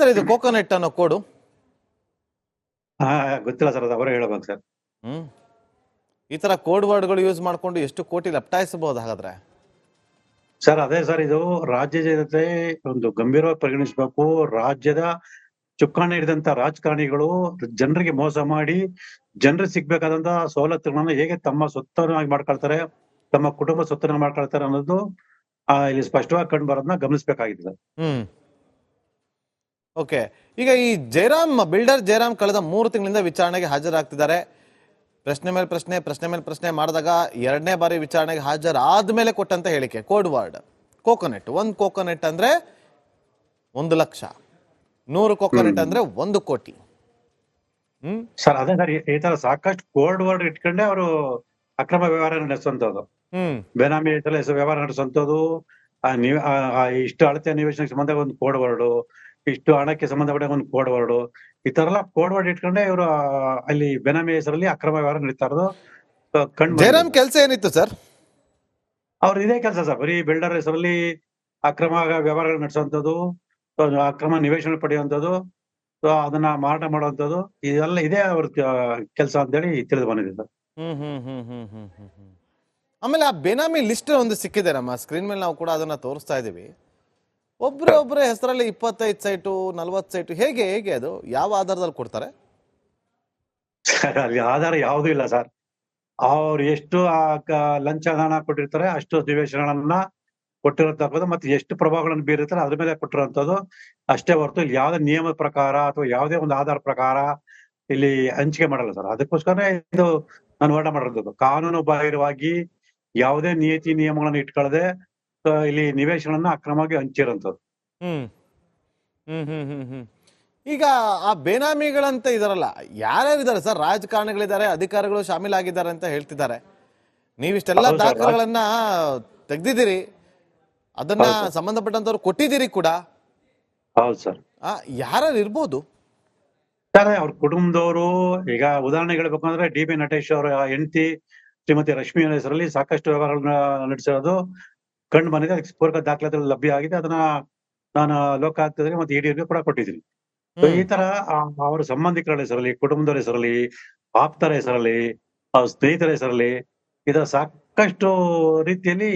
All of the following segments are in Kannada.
ಸರ್ ಇದು ಕೋಕೋನಟ್ ಅನ್ನೋ ಕೋಡು? ಹಾ ಗೊತ್ತಿಲ್ಲ ಸರ್, ಅದು ಅವರೇ ಹೇಳ್ಬೇಕು ಸರ್. ಈ ತರ ಕೋಡ್ ವರ್ಡ್ಗಳು ಯೂಸ್ ಮಾಡ್ಕೊಂಡು ಎಷ್ಟು ಕೋಟಿ ಲಪ್ಟಾಯಿಸಬಹುದು ಹಾಗಾದ್ರೆ? ಸರ್ ಅದೇ ಸರ್, ಇದು ರಾಜ್ಯದ ಜೊತೆ ಒಂದು ಗಂಭೀರವಾಗಿ ಪರಿಗಣಿಸಬೇಕು. ರಾಜ್ಯದ ಚುಕ್ಕಾಣಿ ಹಿಡಿದಂತ ರಾಜಕಾರಣಿಗಳು ಜನರಿಗೆ ಮೋಸ ಮಾಡಿ ಜನರಿಗೆ ಸಿಗ್ಬೇಕಾದಂತ ಸವಲತ್ತುಗಳನ್ನ ಹೇಗೆ ತಮ್ಮ ಸೊತ್ತನ್ನಾಗಿ ಮಾಡ್ಕೊಳ್ತಾರೆ, ತಮ್ಮ ಕುಟುಂಬ ಸೊತ್ತನ್ನ ಮಾಡ್ಕೊಳ್ತಾರೆ ಅನ್ನೋದು ಇಲ್ಲಿ ಸ್ಪಷ್ಟವಾಗಿ ಕಂಡು ಬರೋದನ್ನ ಗಮನಿಸಬೇಕಾಗಿದೆ. ಓಕೆ, ಈಗ ಈ ಬಿಲ್ಡರ್ ಜಯರಾಮ್ ಕಳೆದ 3 ತಿಂಗಳಿಂದ ವಿಚಾರಣೆಗೆ ಹಾಜರಾಗ್ತಿದ್ದಾರೆ. ಪ್ರಶ್ನೆ ಮೇಲೆ ಪ್ರಶ್ನೆ ಮಾಡಿದಾಗ 2ನೇ ಬಾರಿ ವಿಚಾರಣೆಗೆ ಹಾಜರಾದ್ಮೇಲೆ ಕೊಟ್ಟಂತ ಹೇಳಿಕೆ ಕೋಡ್ ವರ್ಡ್ ಕೋಕೋನಟ್. 1 ಕೋಕೋನಟ್ ಅಂದ್ರೆ 1 ಲಕ್ಷ, 100 ಕೋಕೋನಟ್ ಅಂದ್ರೆ 1 ಕೋಟಿ. ಸರ್ ಅದೇ ಸರ್, ಈ ತರ ಸಾಕಷ್ಟು ಕೋಡ್ ವರ್ಡ್ ಇಟ್ಕೊಂಡೆ ಅವರು ಅಕ್ರಮ ವ್ಯವಹಾರ ನಡೆಸುವಂತದ್ದು, ಬೇನಾಮಿ ವ್ಯವಹಾರ ನಡೆಸುವಂತದ್ದು. ಇಷ್ಟು ಅಳತೆ ನಿವೇಶನಕ್ಕೆ ಸಂಬಂಧ ಒಂದು ಕೋಡ್ ವರ್ಡ್, ಇಷ್ಟು ಹಣಕ್ಕೆ ಸಂಬಂಧಪಟ್ಟ ಒಂದು ಕೋಡ್ ವರ್ಡ್, ಈ ತರ ಎಲ್ಲ ಕೋಡ್ ವರ್ಡ್ ಇಟ್ಕೊಂಡೆ ಇವರು ಅಲ್ಲಿ ಬೇನಾಮಿ ಹೆಸರಲ್ಲಿ ಅಕ್ರಮ ವ್ಯವಹಾರ ನಡೀತಾ ಇರೋದು ಕಂಡು. ಜಯರಾಮ್ ಕೆಲಸ ಏನಿತ್ತು ಸರ್? ಅವ್ರು ಇದೇ ಕೆಲಸ ಸರ್, ಬರೀ ಬಿಲ್ಡರ್ ಹೆಸರಲ್ಲಿ ಅಕ್ರಮ ವ್ಯವಹಾರಗಳು ನಡೆಸುವಂತದ್ದು, ಅಕ್ರಮ ನಿವೇಶನ ಪಡೆಯುವಂತದ್ದು, ಅದನ್ನ ಮಾರಾಟ ಮಾಡುವಂತದ್ದು, ಇದೆಲ್ಲ ಇದೇ ಅವ್ರ ಕೆಲಸ ಅಂತೇಳಿ ತಿಳಿದು ಬಂದಿದೆ ಸರ್. ಆಮೇಲೆ ಆ ಬೇನಾಮಿ ಲಿಸ್ಟ್ ಒಂದು ಸಿಕ್ಕಿದೆ ನಮ್ಮ ಸ್ಕ್ರೀನ್ ಮೇಲೆ, ನಾವು ಕೂಡ ಅದನ್ನ ತೋರಿಸ್ತಾ ಇದೀವಿ. ಒಬ್ರೊಬ್ರ ಹೆಸರಲ್ಲಿ 25 ಸೈಟು 40 ಸೈಟು, ಹೇಗೆ ಅದು ಯಾವ ಆಧಾರದಲ್ಲಿ ಕೊಡ್ತಾರೆ? ಅಲ್ಲಿ ಆಧಾರ ಯಾವುದೂ ಇಲ್ಲ ಸರ್. ಅವ್ರು ಎಷ್ಟು ಲಂಚ ಹಣ ಕೊಟ್ಟಿರ್ತಾರೆ ಅಷ್ಟು ನಿವೇಶನಗಳನ್ನ ಕೊಟ್ಟಿರತಕ್ಕದ್ದು, ಮತ್ತೆ ಎಷ್ಟು ಪ್ರಭಾವಗಳನ್ನು ಬೀರಿರ್ತಾರೆ ಅದ್ರ ಮೇಲೆ ಕೊಟ್ಟಿರುವಂತದ್ದು ಅಷ್ಟೇ ಹೊರತು ಇಲ್ಲಿ ಯಾವುದೇ ನಿಯಮದ ಪ್ರಕಾರ ಅಥವಾ ಯಾವುದೇ ಒಂದು ಆಧಾರ ಪ್ರಕಾರ ಇಲ್ಲಿ ಹಂಚಿಕೆ ಮಾಡಲ್ಲ ಸರ್. ಅದಕ್ಕೋಸ್ಕರ ಇದು ನಾನು ಹೋರಾಟ ಮಾಡಿರೋದು. ಕಾನೂನು ಬಾಹಿರವಾಗಿ ಯಾವುದೇ ನೀತಿ ನಿಯಮಗಳನ್ನ ಇಟ್ಕೊಳ್ಳದೆ ಇಲ್ಲಿ ನಿವೇಶನನ್ನ ಅಕ್ರಮವಾಗಿ ಹಂಚಿರೋಂಥದ್ದು. ಈಗ ಆ ಬೇನಾಮಿಗಳಂತ ಇದಾರಲ್ಲ, ಯಾರ್ಯಾರಿದ್ದಾರೆ ಸರ್? ರಾಜಕಾರಣಿಗಳಿದ್ದಾರೆ, ಅಧಿಕಾರಿಗಳು ಶಾಮೀಲಾಗಿದ್ದಾರೆ ಅಂತ ಹೇಳ್ತಿದ್ದಾರೆ. ನೀವಿಷ್ಟೆಲ್ಲ ದಾಖಲೆಗಳನ್ನ ತೆಗ್ದಿದ್ದೀರಿ, ಅದನ್ನ ಸಂಬಂಧಪಟ್ಟಂತವ್ರು ಕೊಟ್ಟಿದ್ದೀರಿ ಕೂಡ. ಹೌದು ಸರ್. ಯಾರ್ಯಾರು ಇರ್ಬೋದು ಸರ್? ಅವ್ರ ಕುಟುಂಬದವರು, ಈಗ ಉದಾಹರಣೆ ಹೇಳ್ಬೇಕಂದ್ರೆ ಡಿ.ಬಿ. ನಟೇಶ್ ಅವರ ಹೆಂಡತಿ ಶ್ರೀಮತಿ ರಶ್ಮಿ ಹೆಸರಲ್ಲಿ ಸಾಕಷ್ಟು ವ್ಯವಹಾರಗಳನ್ನ ನಡೆಸಿರೋದು ಕಂಡು ಬಂದಿದೆ. ಅದಕ್ಕೆ ಪೂರಕ ದಾಖಲಾತಿಗಳು ಲಭ್ಯ ಆಗಿದೆ. ಅದನ್ನ ನಾನು ಲೋಕಾಯುಕ್ತರಿಗೆ ಮತ್ತೆ ಇಡಿಗೆ ಕೂಡ ಕೊಟ್ಟಿದ್ದೀನಿ. ಈ ತರ ಅವರ ಸಂಬಂಧಿಕರ ಹೆಸರಲ್ಲಿ, ಕುಟುಂಬದವರ ಹೆಸರಲ್ಲಿ, ಆಪ್ತರ ಹೆಸರಲ್ಲಿ, ಸ್ನೇಹಿತರ ಹೆಸರಲ್ಲಿ ಈ ತರ ಸಾಕಷ್ಟು ರೀತಿಯಲ್ಲಿ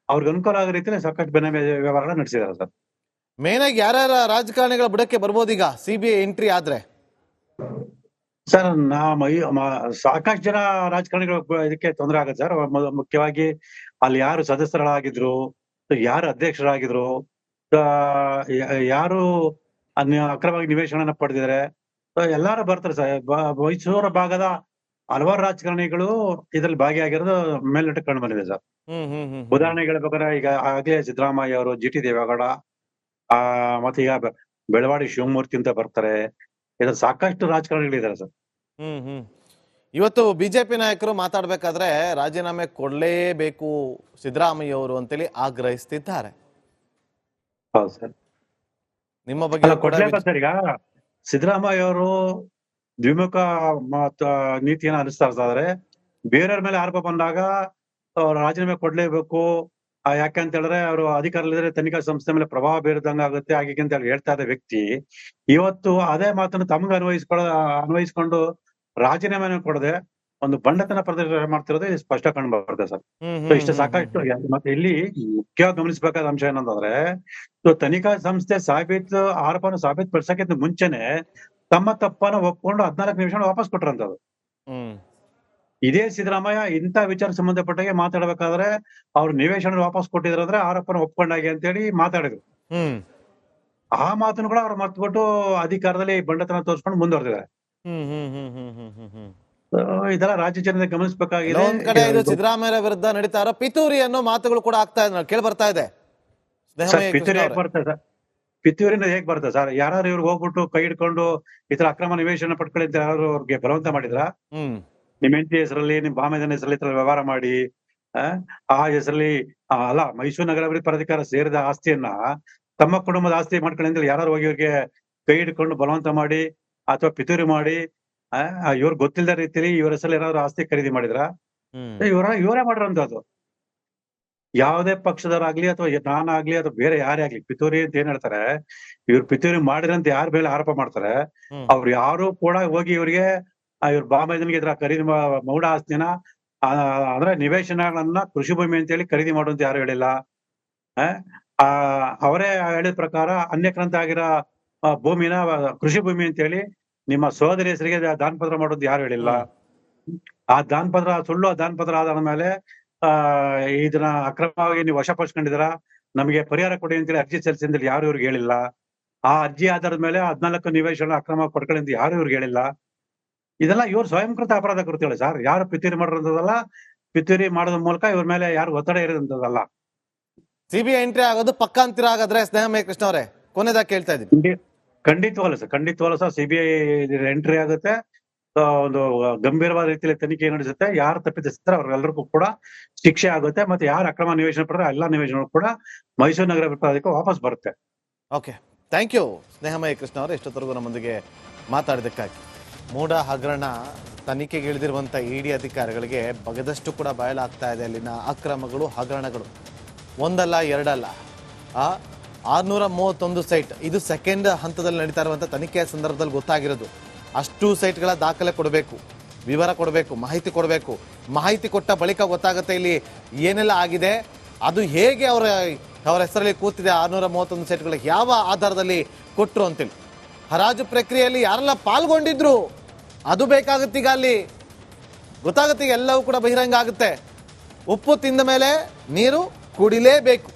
ಅವ್ರಿಗೆ ಅನುಕೂಲ ಆಗೋ ರೀತಿಯಲ್ಲಿ ಸಾಕಷ್ಟು ಬೇನಾಮಿ ವ್ಯವಹಾರ ನಡೆಸಿದ್ದಾರೆ ಸರ್. ಮೇನ್ ಆಗಿ ಯಾರ್ಯಾರ ರಾಜಕಾರಣಿಗಳ ಬುಡಕ್ಕೆ ಬರ್ಬೋದು ಈಗ ಸಿಬಿಐ ಎಂಟ್ರಿ ಆದ್ರೆ? ಸರ್ ಸಾಕಷ್ಟು ಜನ ರಾಜಕಾರಣಿಗಳು ಇದಕ್ಕೆ ತೊಂದರೆ ಆಗುತ್ತೆ ಸರ್. ಮುಖ್ಯವಾಗಿ ಅಲ್ಲಿ ಯಾರು ಸದಸ್ಯರಾಗಿದ್ರು, ಯಾರು ಅಧ್ಯಕ್ಷರಾಗಿದ್ರು, ಯಾರು ಅಕ್ರಮವಾಗಿ ನಿವೇಶನ ಪಡೆದಿದ್ದಾರೆ, ಎಲ್ಲಾರು ಬರ್ತಾರೆ ಸರ್. ಮೈಸೂರು ಭಾಗದ ಹಲವಾರು ರಾಜಕಾರಣಿಗಳು ಇದ್ರಲ್ಲಿ ಭಾಗಿಯಾಗಿರೋದು ಮೇಲ್ನೋಟಕ್ಕೆ ಕಂಡು ಬಂದಿದೆ ಸರ್. ಉದಾಹರಣೆ ಹೇಳ್ಬೇಕಾದ್ರೆ ಈಗ ಆಗ್ಲೇ ಸಿದ್ದರಾಮಯ್ಯ ಅವರು, ಜಿ.ಟಿ. ದೇವೇಗೌಡ, ಮತ್ತೆ ಈಗ ಬೆಳವಾಡಿ ಶಿವಮೂರ್ತಿ ಅಂತ ಬರ್ತಾರೆ. ಇದ್ರ ಸಾಕಷ್ಟು ರಾಜಕಾರಣಿಗಳಿದ್ದಾರೆ ಸರ್. ಇವತ್ತು ಬಿಜೆಪಿ ನಾಯಕರು ಮಾತಾಡ್ಬೇಕಾದ್ರೆ ರಾಜೀನಾಮೆ ಕೊಡ್ಲೇಬೇಕು ಸಿದ್ದರಾಮಯ್ಯ ಅವರು ಅಂತೇಳಿ ಆಗ್ರಹಿಸ್ತಿದ್ದಾರೆ. ಹೌದು ಸರ್. ನಿಮ್ಮ ಬಗ್ಗೆ ಕೊಡ್ಲೇಬೇಕು ಸರ್. ಈಗ ಸಿದ್ದರಾಮಯ್ಯ ಅವರು ದ್ವಿಮುಖ ನೀತಿಯನ್ನ ಅನುಸರಿಸ್ತಾ ಇದ್ದಾರೆ. ಬೇರೆಯವ್ರ ಮೇಲೆ ಆರೋಪ ಬಂದಾಗ ರಾಜೀನಾಮೆ ಕೊಡ್ಲೇಬೇಕು, ಯಾಕೆಂತ ಹೇಳಿದ್ರೆ ಅವರು ಅಧಿಕಾರದಲ್ಲಿದ್ರೆ ತನಿಖಾ ಸಂಸ್ಥೆ ಮೇಲೆ ಪ್ರಭಾವ ಬೀರದಂಗ ಆಗುತ್ತೆ ಹಾಗೆ ಅಂತ ಹೇಳಿ ಹೇಳ್ತಾ ಇದ್ದ ವ್ಯಕ್ತಿ ಇವತ್ತು ಅದೇ ಮಾತನ್ನು ತಮ್ಗೆ ಅನ್ವಯಿಸ್ಕೊಂಡು ರಾಜೀನಾಮೆ ಕೊಡದೆ ಒಂದು ಬಂಡತನ ಪ್ರದರ್ಶನ ಮಾಡ್ತಿರೋದು ಸ್ಪಷ್ಟ ಕಂಡು ಬರ್ತದೆ ಸರ್. ಇಷ್ಟು ಸಾಕಷ್ಟು. ಮತ್ತೆ ಇಲ್ಲಿ ಮುಖ್ಯವಾಗಿ ಗಮನಿಸಬೇಕಾದ ಅಂಶ ಏನಂತಂದ್ರೆ, ತನಿಖಾ ಸಂಸ್ಥೆ ಆರೋಪನ ಸಾಬೀತುಪಡಿಸಕ್ಕಿಂತ ಮುಂಚೆನೆ ತಮ್ಮ ತಪ್ಪನ್ನು ಒಪ್ಕೊಂಡು 14 ನಿಮಿಷ ವಾಪಸ್ ಕೊಟ್ಟಿರಂತದ್ದು. ಇದೇ ಸಿದ್ದರಾಮಯ್ಯ ಇಂಥ ವಿಚಾರ ಸಂಬಂಧಪಟ್ಟಾಗೆ ಮಾತಾಡ್ಬೇಕಾದ್ರೆ ಅವ್ರು ನಿವೇಶನ ವಾಪಸ್ ಕೊಟ್ಟಿದ್ರಂದ್ರೆ ಆರೋಪನ ಒಪ್ಕೊಂಡಾಗೆ ಅಂತೇಳಿ ಮಾತಾಡಿದ್ರು. ಆ ಮಾತನ್ನು ಕೂಡ ಅವ್ರು ಮರ್ತ್ಬಿಟ್ಟು ಅಧಿಕಾರದಲ್ಲಿ ಬಂಡತನ ತೋರಿಸ್ಕೊಂಡು ಮುಂದುವರೆದಿದ್ದಾರೆ. ಇದೆಲ್ಲ ರಾಜ್ಯ ಜನತೆ ಗಮನಿಸಬೇಕಾಗಿದೆ. ಒಂದ್ ಕಡೆ ಇದು ಸಿದ್ದರಾಮಯ್ಯ ವಿರುದ್ಧ ನಡೀತಾ ಇರೋ ಪಿತೂರಿ ಅನ್ನೋ ಮಾತುಗಳು ಕೂಡ ಆಗ್ತಾ ಇದೆ, ಕೇಳಿ ಬರ್ತಾ ಇದೆ. ಪಿತೂರಿ ಹೇಗ್ ಬರ್ತದೆ ಸರ್? ಪಿತೂರಿನ ಹೇಗ್ ಬರ್ತದೆ ಸರ್? ಯಾರು ಇವ್ರಿಗೆ ಹೋಗ್ಬಿಟ್ಟು ಕೈ ಹಿಡ್ಕೊಂಡು ಈ ತರ ಅಕ್ರಮ ನಿವೇಶನ ಪಡ್ಕೊಳ್ಳಿ ಅಂತ ಯಾರು ಅವ್ರಿಗೆ ಬಲವಂತ ಮಾಡಿದ್ರ? ನಿಮ್ ಹೆಂಡತಿ ಹೆಸರಲ್ಲಿ, ನಿಮ್ ಬಾಮೈದನ ಹೆಸರಲ್ಲಿ ತರ ವ್ಯವಹಾರ ಮಾಡಿ ಆ ಹೆಸರಲ್ಲಿ ಅಲ್ಲ, ಮೈಸೂರು ನಗರಾಭಿವೃದ್ಧಿ ಪ್ರಾಧಿಕಾರ ಸೇರಿದ ಆಸ್ತಿಯನ್ನ ತಮ್ಮ ಕುಟುಂಬದ ಆಸ್ತಿ ಮಾಡ್ಕೊಳ್ಳಿ ಅಂತ ಯಾರು ಹೋಗಿ ಇವ್ರಿಗೆ ಕೈ ಹಿಡ್ಕೊಂಡು ಬಲವಂತ ಮಾಡಿ ಅಥವಾ ಪಿತೂರಿ ಮಾಡಿ ಇವ್ರು ಗೊತ್ತಿಲ್ಲದ ರೀತಿಯಲ್ಲಿ ಇವ್ರ ಹೆಸರಲ್ಲಿ ಏನಾದ್ರು ಆಸ್ತಿ ಖರೀದಿ ಮಾಡಿದ್ರ? ಇವರೇ ಮಾಡಿರೋಂಥದ್ದು. ಯಾವುದೇ ಪಕ್ಷದವರಾಗ್ಲಿ ಅಥವಾ ನಾನಾಗ್ಲಿ ಅಥವಾ ಬೇರೆ ಯಾರೇ ಆಗ್ಲಿ, ಪಿತೂರಿ ಅಂತ ಏನ್ ಹೇಳ್ತಾರೆ, ಇವ್ರು ಪಿತೂರಿ ಮಾಡಿದ್ರಂತ ಯಾರ ಮೇಲೆ ಆರೋಪ ಮಾಡ್ತಾರೆ, ಅವ್ರು ಯಾರು ಕೂಡ ಹೋಗಿ ಇವ್ರಿಗೆ ಇವ್ರ ಬಾಮೈದನಿಗೆ ಇದ್ರ ಖರೀದಿ ಮೌಢ ಆಸ್ತಿನ ಅಂದ್ರೆ ನಿವೇಶನಗಳನ್ನ ಕೃಷಿ ಭೂಮಿ ಅಂತ ಹೇಳಿ ಖರೀದಿ ಮಾಡುವಂತ ಯಾರು ಹೇಳಿಲ್ಲ. ಅವರೇ ಹೇಳಿದ ಪ್ರಕಾರ ಅನ್ಯಕ್ರಾಂತ ಆಗಿರೋ ಭೂಮಿನ ಕೃಷಿ ಭೂಮಿ ಅಂತ ಹೇಳಿ ನಿಮ್ಮ ಸೋದರಿ ಹೆಸರಿಗೆ ದಾನ ಪತ್ರ ಮಾಡೋದು ಯಾರು ಹೇಳಿಲ್ಲ. ಆ ದಾನ ಪತ್ರ ಸುಳ್ಳು ದಾನ ಪತ್ರ ಆದ ಮೇಲೆ ಇದನ್ನ ಅಕ್ರಮವಾಗಿ ನೀವು ವಶಪಡಿಸ್ಕೊಂಡಿದ್ದೀರಾ, ನಮಗೆ ಪರಿಹಾರ ಕೊಡಿ ಅಂತೇಳಿ ಅರ್ಜಿ ಸಲ್ಲಿಸಿದ್ರೆ ಯಾರು ಇವ್ರಿಗೆ ಹೇಳಿಲ್ಲ. ಆ ಅರ್ಜಿ ಆಧಾರದ ಮೇಲೆ 14 ನಿವೇಶನ ಅಕ್ರಮ ಪಡ್ಕೊಳ್ಳಿ ಅಂತ ಯಾರು ಇವ್ರಿಗೆ ಹೇಳಿಲ್ಲ. ಇದೆಲ್ಲ ಇವ್ರು ಸ್ವಯಂಕೃತ ಅಪರಾಧ ಕೃತ್ಯಗಳು ಸರ್. ಯಾರು ಪಿತೂರಿ ಮಾಡಿರೋದಲ್ಲ, ಪಿತೂರಿ ಮಾಡೋದ್ರ ಮೂಲಕ ಇವ್ರ ಮೇಲೆ ಯಾರು ಒತ್ತಡ ಇರೋದಂತದಲ್ಲ. ಸಿಬಿಐ ಎಂಟ್ರಿ ಆಗೋದು ಪಕ್ಕ ಅಂತೀರ ಹಾಗಾದ್ರೆ ಸ್ನೇಹಮಯ ಕೃಷ್ಣ ಅವರೇ? ಕೊನೆದಾಗ ಕೇಳ್ತಾ ಇದ್ದೀನಿ. ಖಂಡಿತವಲ್ಲ ಸರ್. ಸಿಬಿಐ ಎಂಟ್ರಿ ಆಗುತ್ತೆ, ಒಂದು ಗಂಭೀರವಾದ ರೀತಿಯಲ್ಲಿ ತನಿಖೆ ನಡೆಸುತ್ತೆ. ಯಾರು ತಪ್ಪಿತಸ್ಥರು ಅವ್ರೆಲ್ಲರಿಗೂ ಕೂಡ ಶಿಕ್ಷೆ ಆಗುತ್ತೆ. ಮತ್ತೆ ಯಾರು ಅಕ್ರಮ ನಿವೇಶನ ಪಡೆದ್ರೆ ಎಲ್ಲಾ ನಿವೇಶನ ಕೂಡ ಮೈಸೂರು ನಗರ ಪ್ರಾಧಿಕಾರ ವಾಪಸ್ ಬರುತ್ತೆ. Okay, thank you Snehamaya Krishna ಅವರೇ, ಇಷ್ಟೊತ್ತರೆಗೂ ನಮ್ಮೊಂದಿಗೆ ಮಾತಾಡಿದ್ದಕ್ಕಾಗಿ. ಮೂಡ ಹಗರಣ ತನಿಖೆಗೆ ಇಳಿದಿರುವಂಥ ಇಡಿ ಅಧಿಕಾರಿಗಳಿಗೆ ಬಗದಷ್ಟು ಕೂಡ ಬಯಲಾಗ್ತಾ ಇದೆ ಅಲ್ಲಿನ ಅಕ್ರಮಗಳು, ಹಗರಣಗಳು. ಒಂದಲ್ಲ ಎರಡಲ್ಲ, 631 ಸೈಟ್. ಇದು ಸೆಕೆಂಡ್ ಹಂತದಲ್ಲಿ ನಡೀತಾ ಇರುವಂಥ ತನಿಖೆಯ ಸಂದರ್ಭದಲ್ಲಿ ಗೊತ್ತಾಗಿರೋದು. ಅಷ್ಟು ಸೈಟ್ಗಳ ದಾಖಲೆ ಕೊಡಬೇಕು, ವಿವರ ಕೊಡಬೇಕು, ಮಾಹಿತಿ ಕೊಡಬೇಕು. ಮಾಹಿತಿ ಕೊಟ್ಟ ಬಳಿಕ ಗೊತ್ತಾಗುತ್ತೆ ಇಲ್ಲಿ ಏನೆಲ್ಲ ಆಗಿದೆ, ಅದು ಹೇಗೆ ಅವರ ಹೆಸರಲ್ಲಿ ಕೂತಿದೆ. 631 ಸೈಟ್ಗಳಿಗೆ ಯಾವ ಆಧಾರದಲ್ಲಿ ಕೊಟ್ಟರು ಅಂತೇಳಿ, ಹರಾಜು ಪ್ರಕ್ರಿಯೆಯಲ್ಲಿ ಯಾರೆಲ್ಲ ಪಾಲ್ಗೊಂಡಿದ್ರು ಅದು ಬೇಕಾಗುತ್ತೆ. ಈಗ ಅಲ್ಲಿ ಗೊತ್ತಾಗುತ್ತೆ, ಈಗ ಎಲ್ಲವೂ ಕೂಡ ಬಹಿರಂಗ ಆಗುತ್ತೆ. ಉಪ್ಪು ತಿಂದ ಮೇಲೆ ನೀರು ಕುಡಿಲೇಬೇಕು.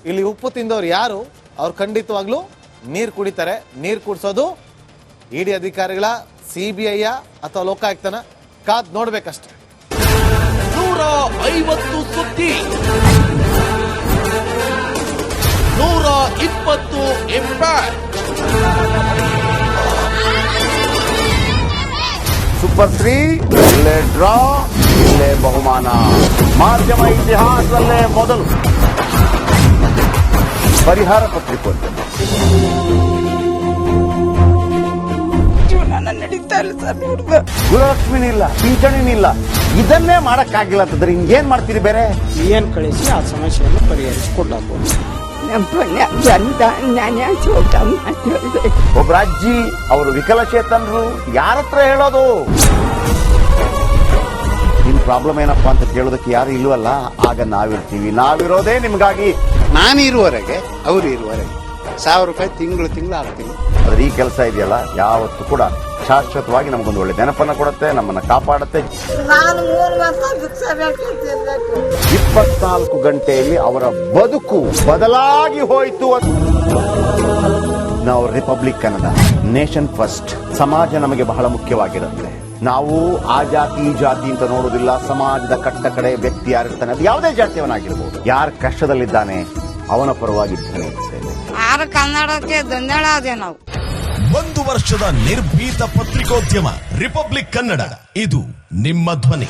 ಇಲ್ಲಿ ಉಪ್ಪು ತಿಂದವ್ರು ಯಾರು, ಅವ್ರು ಖಂಡಿತವಾಗ್ಲೂ ನೀರು ಕುಡಿತಾರೆ. ನೀರು ಕುಡಿಸೋದು ಇಡಿ ಅಧಿಕಾರಿಗಳ, ಸಿಬಿಐ ಅಥವಾ ಲೋಕಾಯುಕ್ತನ ಕಾದ್ ನೋಡ್ಬೇಕಷ್ಟೆ. 150 ಸುದ್ದಿ, 120 ಇಂಪ್ಯಾಕ್ಟ್. ಸೂಪರ್ 3 ಇಲ್ಲೇ ಡ್ರಾ, ಇಲ್ಲೇ ಬಹುಮಾನ. ಮಾಧ್ಯಮ ಇತಿಹಾಸದಲ್ಲೇ ಮೊದಲು ಪರಿಹಾರ ಪತ್ರಿಕೋದ್ಯಮ. ನಡೀತಾ ಇಲ್ಲ ಸರ್. ಗೃಹಲಕ್ಷ್ಮಿನಿಲ್ಲ, ಪಿಂಚಣಿನಿಲ್ಲ, ಇದನ್ನೇ ಮಾಡಕ್ಕಾಗಿಲ್ಲ ಅಂತಂದ್ರೆ ಇನ್ನೇನ್ ಮಾಡ್ತೀರಿ ಬೇರೆ? ಏನ್ ಕಳಿಸಿ ಆ ಸಮಸ್ಯೆಯನ್ನು ಪರಿಹರಿಸಿಕೊಡ್ಲಾಗ್ಬೋದು. ಒಬ್ಬ ಅಜ್ಜಿ, ಅವರು ವಿಕಲಚೇತನರು, ಯಾರ ಹತ್ರ ಹೇಳೋದು? ನಿಮ್ ಪ್ರಾಬ್ಲಮ್ ಏನಪ್ಪಾ ಅಂತ ಕೇಳೋದಕ್ಕೆ ಯಾರು ಇಲ್ವಲ್ಲ. ಆಗ ನಾವಿರ್ತೀವಿ. ನಾವಿರೋದೇ ನಿಮ್ಗಾಗಿ. ನಾನು ಇರುವವರೆಗೆ, ಅವ್ರು ಇರುವವರೆಗೆ 1000 ರೂಪಾಯಿ ತಿಂಗಳು ಆಗ್ತೀನಿ. ಆದ್ರೆ ಈ ಕೆಲಸ ಇದೆಯಲ್ಲ, ಯಾವತ್ತೂ ಕೂಡ ಶಾಶ್ವತವಾಗಿ ನಮಗೊಂದು ಒಳ್ಳೆ ನೆನಪನ್ನ ಕೊಡುತ್ತೆ, ನಮ್ಮನ್ನ ಕಾಪಾಡುತ್ತೆ. 24 ಗಂಟೆಯಲ್ಲಿ ಅವರ ಬದುಕು ಬದಲಾಗಿ ಹೋಯಿತು. ನಾವು ರಿಪಬ್ಲಿಕ್ ಕನ್ನಡ, ನೇಷನ್ ಫಸ್ಟ್. ಸಮಾಜ ನಮಗೆ ಬಹಳ ಮುಖ್ಯವಾಗಿರುತ್ತೆ. ನಾವು ಆ ಜಾತಿ ಈ ಜಾತಿ ಅಂತ ನೋಡೋದಿಲ್ಲ. ಸಮಾಜದ ಕಟ್ಟ ಕಡೆ ವ್ಯಕ್ತಿ ಯಾರಿರ್ತಾನೆ, ಅದು ಯಾವುದೇ ಜಾತಿಯವನಾಗಿರ್ಬೋದು, ಯಾರ ಕಷ್ಟದಲ್ಲಿದ್ದಾನೆ ಅವನ ಪರವಾಗಿರ್ತಾನೆ. ಕನ್ನಡಕ್ಕೆ ಧನ್ಯವಾದ. ನಾವು 1 ವರ್ಷದ ನಿರ್ಭೀತ ಪತ್ರಿಕೋದ್ಯಮ ರಿಪಬ್ಲಿಕ್ ಕನ್ನಡ. ಇದು ನಿಮ್ಮ ಧ್ವನಿ.